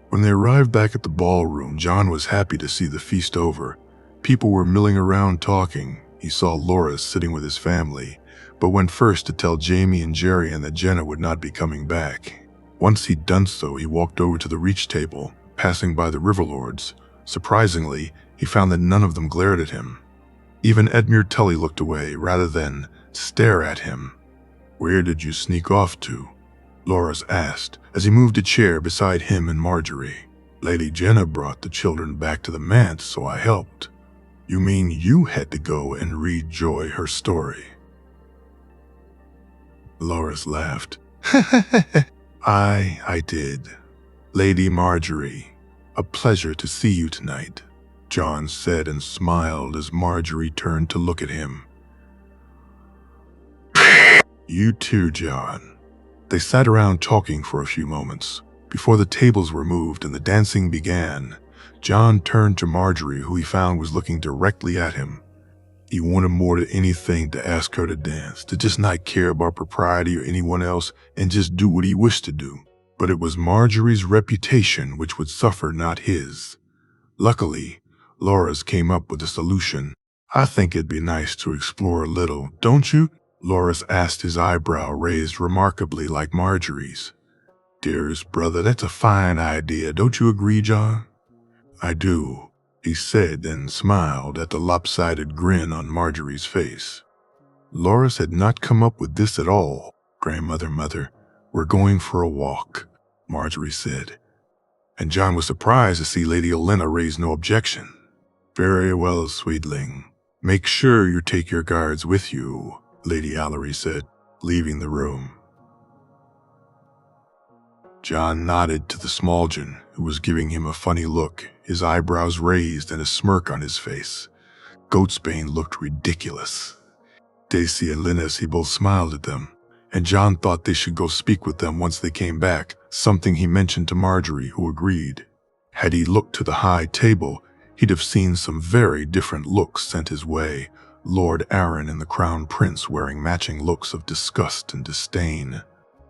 When they arrived back at the ballroom, John was happy to see the feast over. People were milling around talking. He saw Loris sitting with his family, but went first to tell Jamie and Jerian that Jenna would not be coming back. Once he'd done so, he walked over to the reach table, passing by the Riverlords. Surprisingly, he found that none of them glared at him. Even Edmure Tully looked away, rather than stare at him. Where did you sneak off to? Loris asked, as he moved a chair beside him and Marjorie. Lady Jenna brought the children back to the manse, so I helped. You mean you had to go and read Joy her story? Loris laughed. I did. Lady Marjorie, a pleasure to see you tonight, John said and smiled as Marjorie turned to look at him. You too, John. They sat around talking for a few moments. Before the tables were moved and the dancing began, John turned to Marjorie, who he found was looking directly at him. He wanted more than anything to ask her to dance, to just not care about propriety or anyone else and just do what he wished to do. But it was Marjorie's reputation which would suffer, not his. Luckily, Loris came up with a solution. I think it'd be nice to explore a little, don't you? Loris asked, his eyebrow raised remarkably like Marjorie's. Dearest brother, that's a fine idea, don't you agree, John? I do, he said and smiled at the lopsided grin on Marjorie's face. Loris had not come up with this at all. Mother, we're going for a walk, Marjorie said. And John was surprised to see Lady Olenna raise no objection. Very well, sweetling. Make sure you take your guards with you, Lady Allery said, leaving the room. John nodded to the Smallgen, who was giving him a funny look, his eyebrows raised and a smirk on his face. Goatsbane looked ridiculous. Daisy and Linus, he both smiled at them, and John thought they should go speak with them once they came back, something he mentioned to Marjorie, who agreed. Had he looked to the high table, he'd have seen some very different looks sent his way, Lord Aaron and the Crown Prince wearing matching looks of disgust and disdain.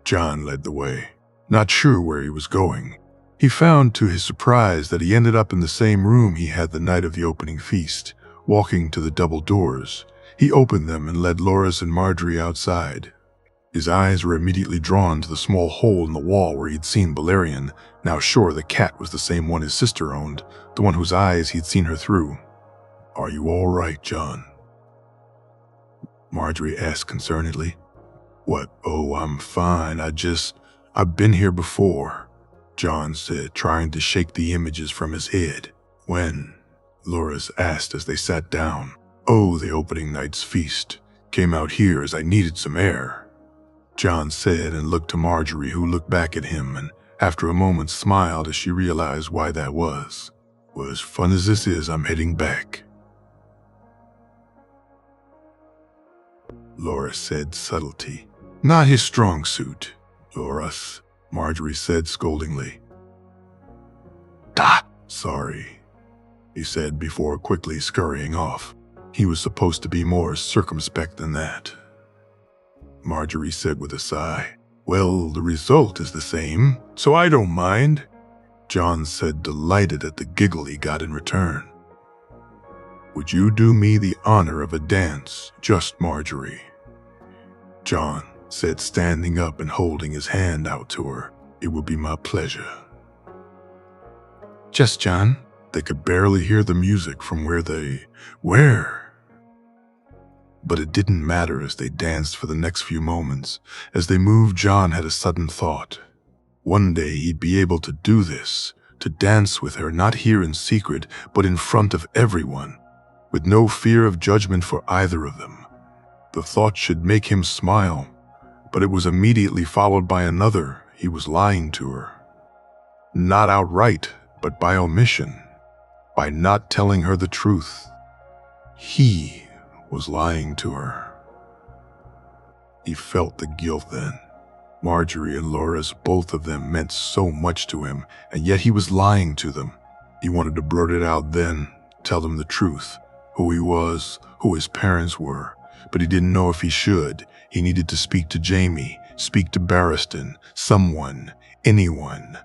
John led the way, not sure where he was going. He found to his surprise that he ended up in the same room he had the night of the opening feast. Walking to the double doors, he opened them and led Loris and Marjorie outside. His eyes were immediately drawn to the small hole in the wall where he'd seen Balerion, now sure the cat was the same one his sister owned, the one whose eyes he'd seen her through. Are you all right, John? Marjorie asked concernedly. What? Oh, I'm fine. "I've been here before," John said, trying to shake the images from his head. "When?" Loris asked as they sat down. "Oh, the opening night's feast. Came out here as I needed some air," John said, and looked to Marjorie, who looked back at him and after a moment smiled as she realized why that was. "Well, as fun as this is, I'm heading back," Loris said, subtlety not his strong suit. "Loris," Marjorie said scoldingly. "Da, sorry," he said before quickly scurrying off. He was supposed to be more circumspect than that. Marjorie said with a sigh, "Well, the result is the same, so I don't mind," John said, delighted at the giggle he got in return. "Would you do me the honor of a dance, just Marjorie?" John said, standing up and holding his hand out to her. "It would be my pleasure." "Just John?" They could barely hear the music from where they were. But it didn't matter as they danced for the next few moments. As they moved, John had a sudden thought. One day he'd be able to do this, to dance with her, not here in secret, but in front of everyone, with no fear of judgment for either of them. The thought should make him smile, but it was immediately followed by another. He was lying to her. Not outright, but by omission, by not telling her the truth. He was lying to her. He felt the guilt then. Marjorie and Loris, both of them meant so much to him, and yet he was lying to them. He wanted to blurt it out then, tell them the truth, who he was, who his parents were, but he didn't know if he should. He needed to speak to Jamie, speak to Barristan, someone, anyone.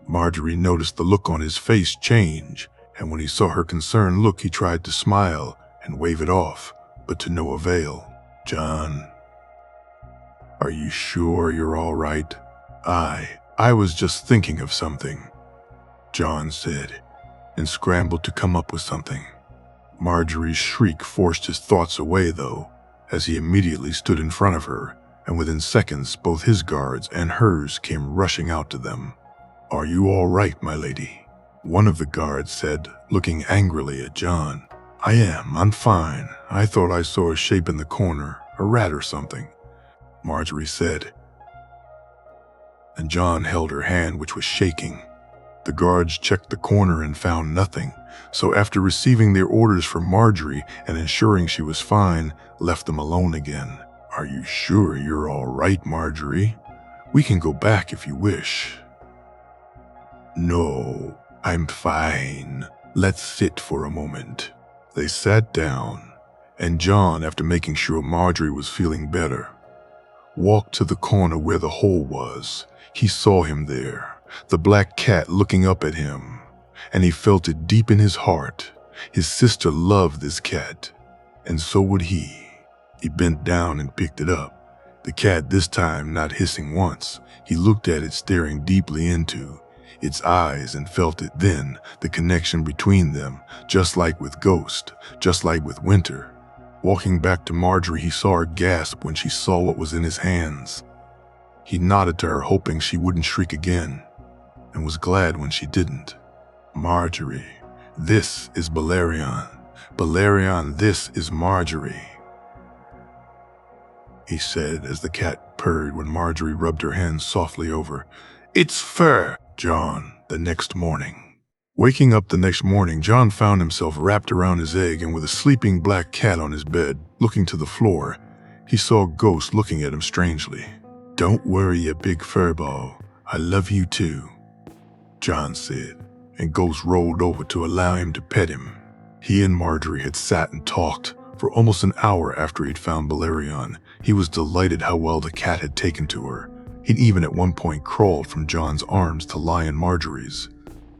Marjorie noticed the look on his face change, and when he saw her concerned look, he tried to smile and wave it off, but to no avail. "John, are you sure you're all right?" I was just thinking of something," John said, and scrambled to come up with something. Marjorie's shriek forced his thoughts away, though, as he immediately stood in front of her, and within seconds both his guards and hers came rushing out to them. "Are you all right, my lady?" one of the guards said, looking angrily at John. I'm fine. I thought I saw a shape in the corner, a rat or something," Marjorie said. And John held her hand, which was shaking. The guards checked the corner and found nothing, so after receiving their orders from Marjorie and ensuring she was fine, left them alone again. "Are you sure you're all right, Marjorie? We can go back if you wish." "No, I'm fine. Let's sit for a moment." They sat down, and John, after making sure Marjorie was feeling better, walked to the corner where the hole was. He saw him there, the black cat looking up at him, and he felt it deep in his heart. His sister loved this cat, and so would he. He bent down and picked it up, the cat this time not hissing once. He looked at it, staring deeply into its eyes, and felt it then, the connection between them, just like with Ghost, just like with Winter. Walking back to Marjorie, he saw her gasp when she saw what was in his hands. He nodded to her, hoping she wouldn't shriek again, and was glad when she didn't. "Marjorie, this is Balerion. Balerion, this is Marjorie," he said as the cat purred when Marjorie rubbed her hands softly over its fur. John, the next morning. Waking up the next morning, John found himself wrapped around his egg and with a sleeping black cat on his bed. Looking to the floor, he saw Ghost looking at him strangely. "Don't worry, you big furball. I love you too," John said, and Ghost rolled over to allow him to pet him. He and Marjorie had sat and talked for almost an hour after he'd found Balerion. He was delighted how well the cat had taken to her. He'd even at one point crawled from John's arms to lie in Marjorie's.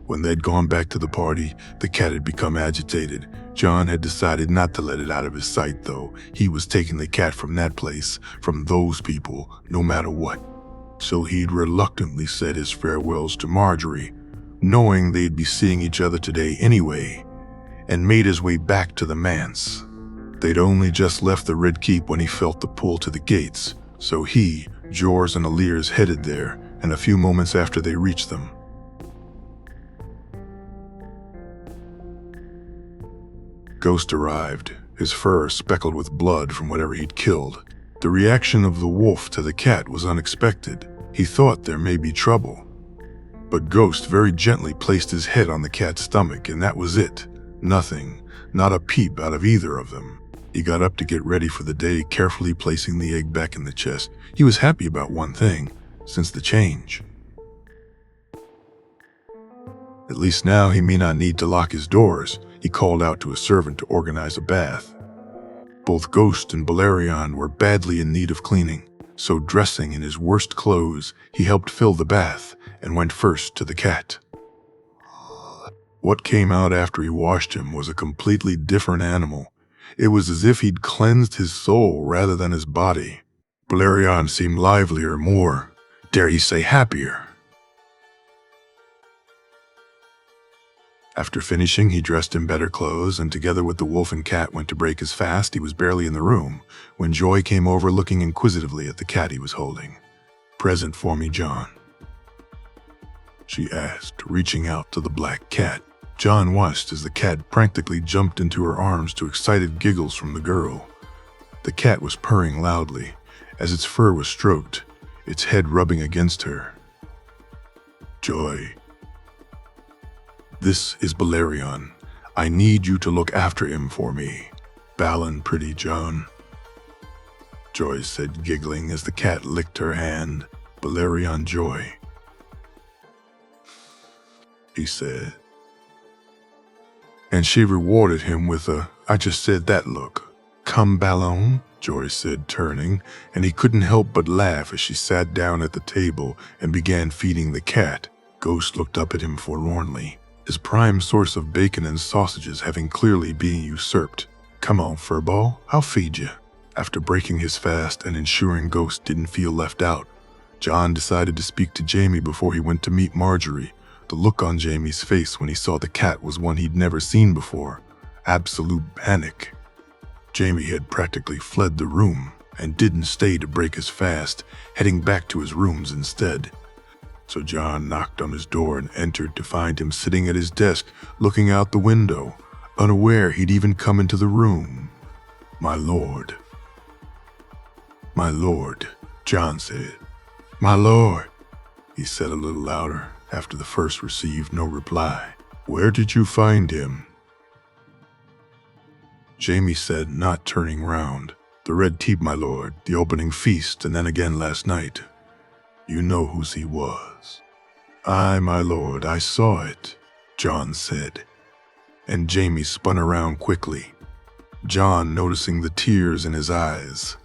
When they'd gone back to the party, the cat had become agitated. John had decided not to let it out of his sight, though. He was taking the cat from that place, from those people, no matter what. So he'd reluctantly said his farewells to Marjorie, knowing they'd be seeing each other today anyway, and made his way back to the manse. They'd only just left the Red Keep when he felt the pull to the gates, so he, Jors, and Aliers headed there, and a few moments after they reached them, Ghost arrived, his fur speckled with blood from whatever he'd killed. The reaction of the wolf to the cat was unexpected. He thought there may be trouble. But Ghost very gently placed his head on the cat's stomach, and that was it. Nothing, not a peep out of either of them. He got up to get ready for the day, carefully placing the egg back in the chest. He was happy about one thing, since the change. At least now he may not need to lock his doors. He called out to a servant to organize a bath. Both Ghost and Balerion were badly in need of cleaning, so dressing in his worst clothes, he helped fill the bath and went first to the cat. What came out after he washed him was a completely different animal. It was as if he'd cleansed his soul rather than his body. Balerion seemed livelier, more, dare he say, happier. After finishing, he dressed in better clothes, and together with the wolf and cat went to break his fast. He was barely in the room when Joy came over, looking inquisitively at the cat he was holding. "Present for me, John?" she asked, reaching out to the black cat. John watched as the cat practically jumped into her arms to excited giggles from the girl. The cat was purring loudly as its fur was stroked, its head rubbing against her. "Joy, this is Balerion. I need you to look after him for me. Balin, pretty John," Joy said, giggling as the cat licked her hand. "Balerion, Joy," he said. And she rewarded him with a "I just said that" look. "Come, Balon," Joy said, turning, and he couldn't help but laugh as she sat down at the table and began feeding the cat. Ghost looked up at him forlornly, his prime source of bacon and sausages having clearly been usurped. "Come on, Furball, I'll feed you." After breaking his fast and ensuring Ghost didn't feel left out, John decided to speak to Jamie before he went to meet Marjorie. The look on Jamie's face when he saw the cat was one he'd never seen before. Absolute panic. Jamie had practically fled the room and didn't stay to break his fast, heading back to his rooms instead. So John knocked on his door and entered to find him sitting at his desk, looking out the window, unaware he'd even come into the room. "My lord." "My lord," John said. "My lord," he said a little louder after the first received no reply. "Where did you find him?" Jamie said, not turning round. "The Red Teep, my lord, the opening feast, and then again last night. You know whose he was." "Aye, my lord, I saw it," John said. And Jamie spun around quickly. John, noticing the tears in his eyes.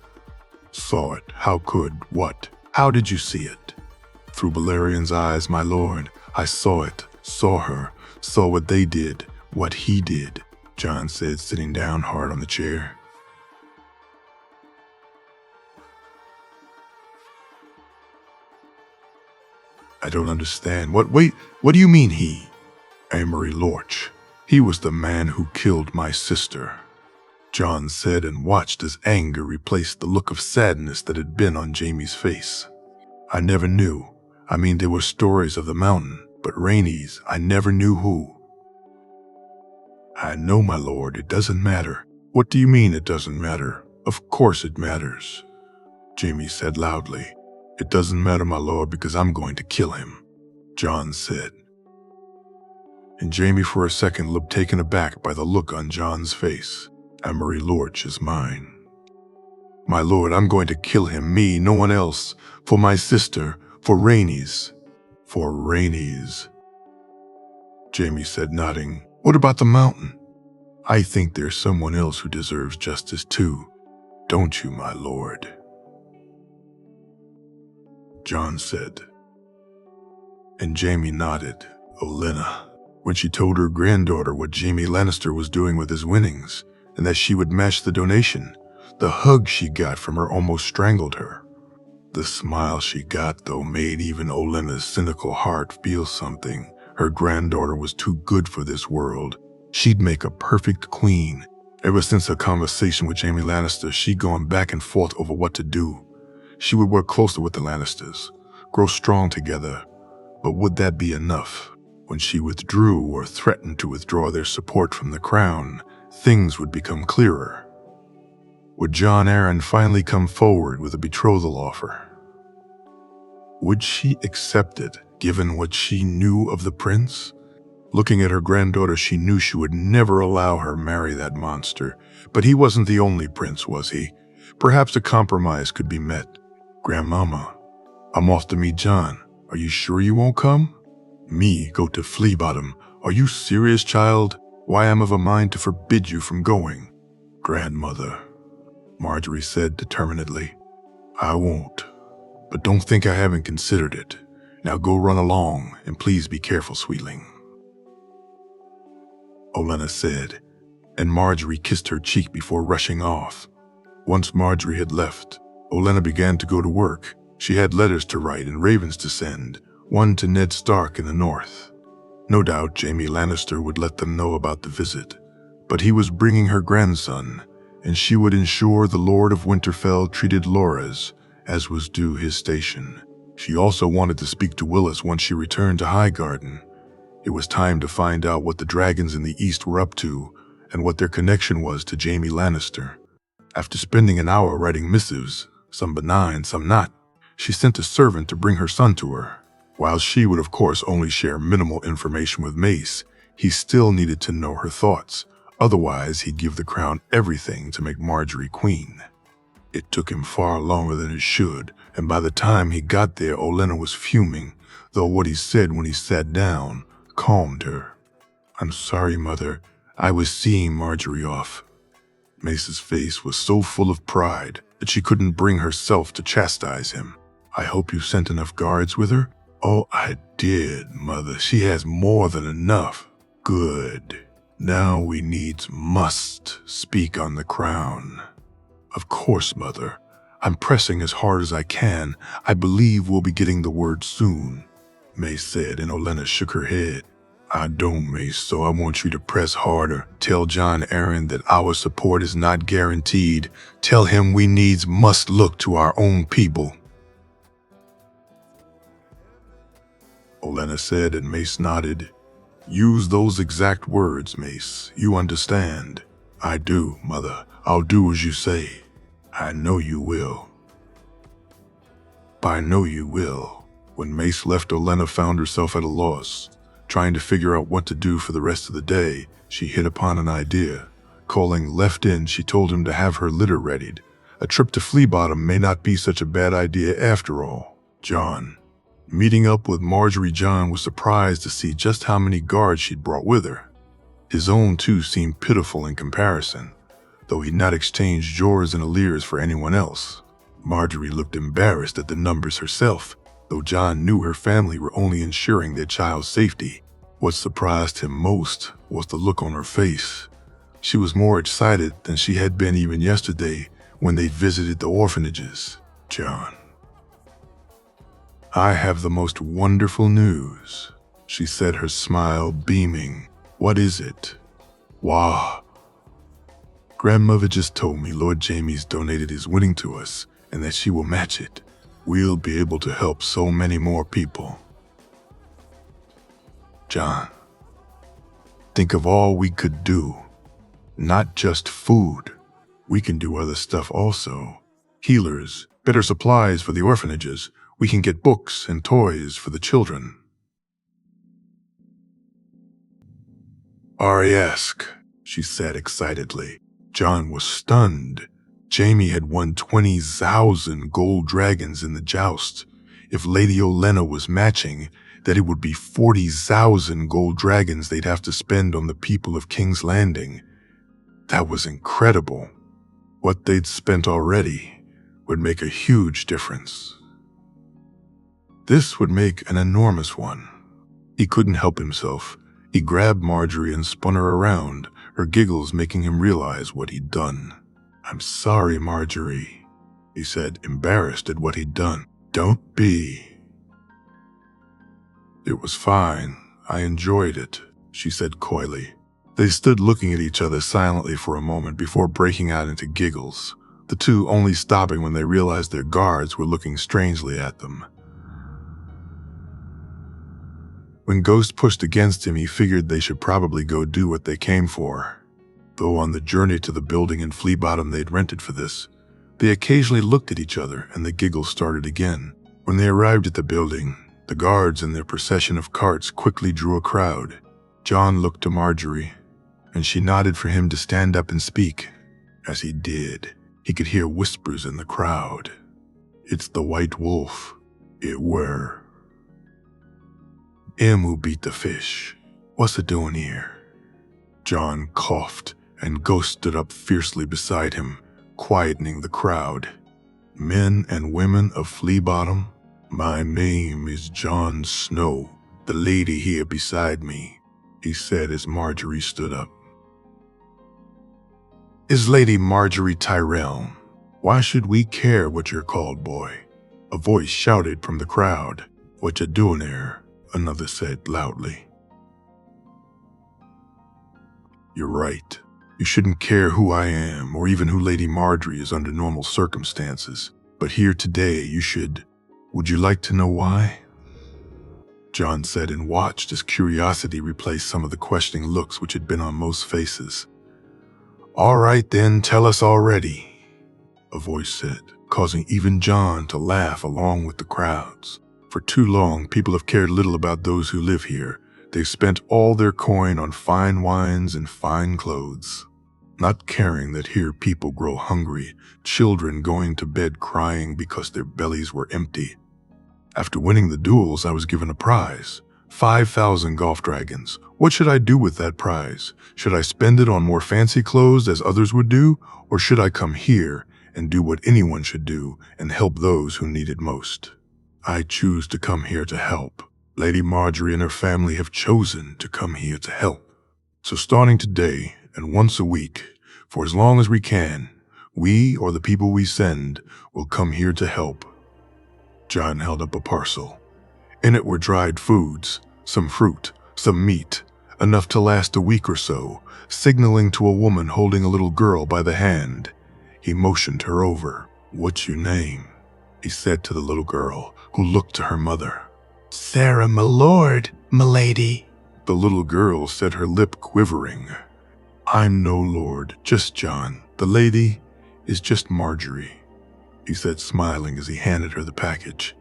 "Saw it? How could? What? How did you see it?" "Through Balerion's eyes, my lord. I saw it, saw her, saw what they did, what he did," John said, sitting down hard on the chair. "I don't understand. What do you mean he?" "Amory Lorch. He was the man who killed my sister," John said, and watched as anger replaced the look of sadness that had been on Jamie's face. "I never knew. I mean, there were stories of the mountain, but Rainey's, I never knew who." "I know, my lord, it doesn't matter." "What do you mean it doesn't matter? Of course it matters," Jamie said loudly. "It doesn't matter, my lord, because I'm going to kill him," John said. And Jamie for a second looked taken aback by the look on John's face. "Amory Lorch is mine. My lord, I'm going to kill him, me, no one else, for my sister, for Rainey's." "For Rainey's," Jamie said, nodding. "What about the mountain?" "I think there's someone else who deserves justice too. Don't you, my lord?" John said. And Jamie nodded. Olenna. When she told her granddaughter what Jaime Lannister was doing with his winnings, and that she would match the donation, the hug she got from her almost strangled her. The smile she got, though, made even Olenna's cynical heart feel something. Her granddaughter was too good for this world. She'd make a perfect queen. Ever since her conversation with Jaime Lannister, she'd gone back and forth over what to do. She would work closer with the Lannisters, grow strong together. But would that be enough? When she withdrew or threatened to withdraw their support from the crown, things would become clearer. Would Jon Arryn finally come forward with a betrothal offer? Would she accept it, given what she knew of the prince? Looking at her granddaughter, she knew she would never allow her marry that monster. But he wasn't the only prince, was he? Perhaps a compromise could be met. Grandmama, I'm off to meet Jon. Are you sure you won't come? Me go to Flea Bottom. Are you serious, child? Why, I'm of a mind to forbid you from going. Grandmother, Marjorie said determinedly, I won't. But don't think I haven't considered it. Now go run along, and please be careful, sweetling. Olenna said, and Marjorie kissed her cheek before rushing off. Once Marjorie had left, Olenna began to go to work. She had letters to write and ravens to send, one to Ned Stark in the north. No doubt Jaime Lannister would let them know about the visit, but he was bringing her grandson, and she would ensure the Lord of Winterfell treated Loras as was due his station. She also wanted to speak to Willis once she returned to Highgarden. It was time to find out what the dragons in the east were up to and what their connection was to Jaime Lannister. After spending an hour writing missives, some benign, some not, she sent a servant to bring her son to her. While she would of course only share minimal information with Mace, he still needed to know her thoughts. Otherwise, he'd give the crown everything to make Marjorie queen. It took him far longer than it should, and by the time he got there, Olenna was fuming, though what he said when he sat down calmed her. I'm sorry, Mother. I was seeing Marjorie off. Mace's face was so full of pride that she couldn't bring herself to chastise him. I hope you sent enough guards with her? Oh, I did, Mother. She has more than enough. Good. Now we must speak on the crown. Of course, Mother. I'm pressing as hard as I can. I believe we'll be getting the word soon, Mace said, and Olenna shook her head. I don't, Mace, so I want you to press harder. Tell Jon Arryn that our support is not guaranteed. Tell him we must look to our own people. Olenna said, and Mace nodded. Use those exact words, Mace. You understand. I do, Mother. I'll do as you say. I know you will. I know you will. When Mace left, Olenna found herself at a loss. Trying to figure out what to do for the rest of the day, she hit upon an idea. Calling Left In, she told him to have her litter readied. A trip to Flea Bottom may not be such a bad idea after all. Jon. Meeting up with Marjorie, Jon was surprised to see just how many guards she'd brought with her. His own too seemed pitiful in comparison, though he'd not exchanged Jorahs and Illyrs for anyone else. Marjorie looked embarrassed at the numbers herself, though Jon knew her family were only ensuring their child's safety. What surprised him most was the look on her face. She was more excited than she had been even yesterday when they visited the orphanages. Jon. I have the most wonderful news, she said, her smile beaming. What is it? Wah. Grandmother just told me Lord Jaime's donated his winning to us and that she will match it. We'll be able to help so many more people. Jon, think of all we could do. Not just food. We can do other stuff also. Healers, better supplies for the orphanages. We can get books and toys for the children. Aryask, she said excitedly. Jon was stunned. Jaime had won 20,000 gold dragons in the joust. If Lady Olenna was matching, that it would be 40,000 gold dragons they'd have to spend on the people of King's Landing. That was incredible. What they'd spent already would make a huge difference. This would make an enormous one. He couldn't help himself. He grabbed Marjorie and spun her around, her giggles making him realize what he'd done. I'm sorry, Marjorie, he said, embarrassed at what he'd done. Don't be. It was fine. I enjoyed it, she said coyly. They stood looking at each other silently for a moment before breaking out into giggles, the two only stopping when they realized their guards were looking strangely at them. When Ghost pushed against him, he figured they should probably go do what they came for. Though on the journey to the building in Flea Bottom they'd rented for this, they occasionally looked at each other and the giggles started again. When they arrived at the building, the guards in their procession of carts quickly drew a crowd. John looked to Marjorie, and she nodded for him to stand up and speak. As he did, he could hear whispers in the crowd. "It's the White Wolf. It were. Him who beat the fish. What's it doing here?" John coughed, and Ghost stood up fiercely beside him, quietening the crowd. "Men and women of Flea Bottom, my name is Jon Snow, the lady here beside me," he said as Marjorie stood up. "Is Lady Marjorie Tyrell. Why should we care what you're called, boy?" A voice shouted from the crowd. "What you doing there?" another said loudly. "You're right. You shouldn't care who I am or even who Lady Marjorie is under normal circumstances. But here today you should. Would you like to know why?" John said and watched as curiosity replaced some of the questioning looks which had been on most faces. "All right then, tell us already," a voice said, causing even John to laugh along with the crowds. "For too long, people have cared little about those who live here. They've spent all their coin on fine wines and fine clothes, not caring that here people grow hungry, children going to bed crying because their bellies were empty. After winning the duels, I was given a prize, 5,000 golf dragons. What should I do with that prize? Should I spend it on more fancy clothes as others would do, or should I come here and do what anyone should do and help those who need it most? I choose to come here to help. Lady Marjorie and her family have chosen to come here to help. So starting today and once a week, for as long as we can, we or the people we send will come here to help." John held up a parcel. In it were dried foods, some fruit, some meat, enough to last a week or so, signaling to a woman holding a little girl by the hand. He motioned her over. "What's your name?" he said to the little girl, who looked to her mother. "Sarah, my lord, my lady," the little girl said, her lip quivering. "I'm no lord, just John. The lady is just Marjorie," he said, smiling as he handed her the package.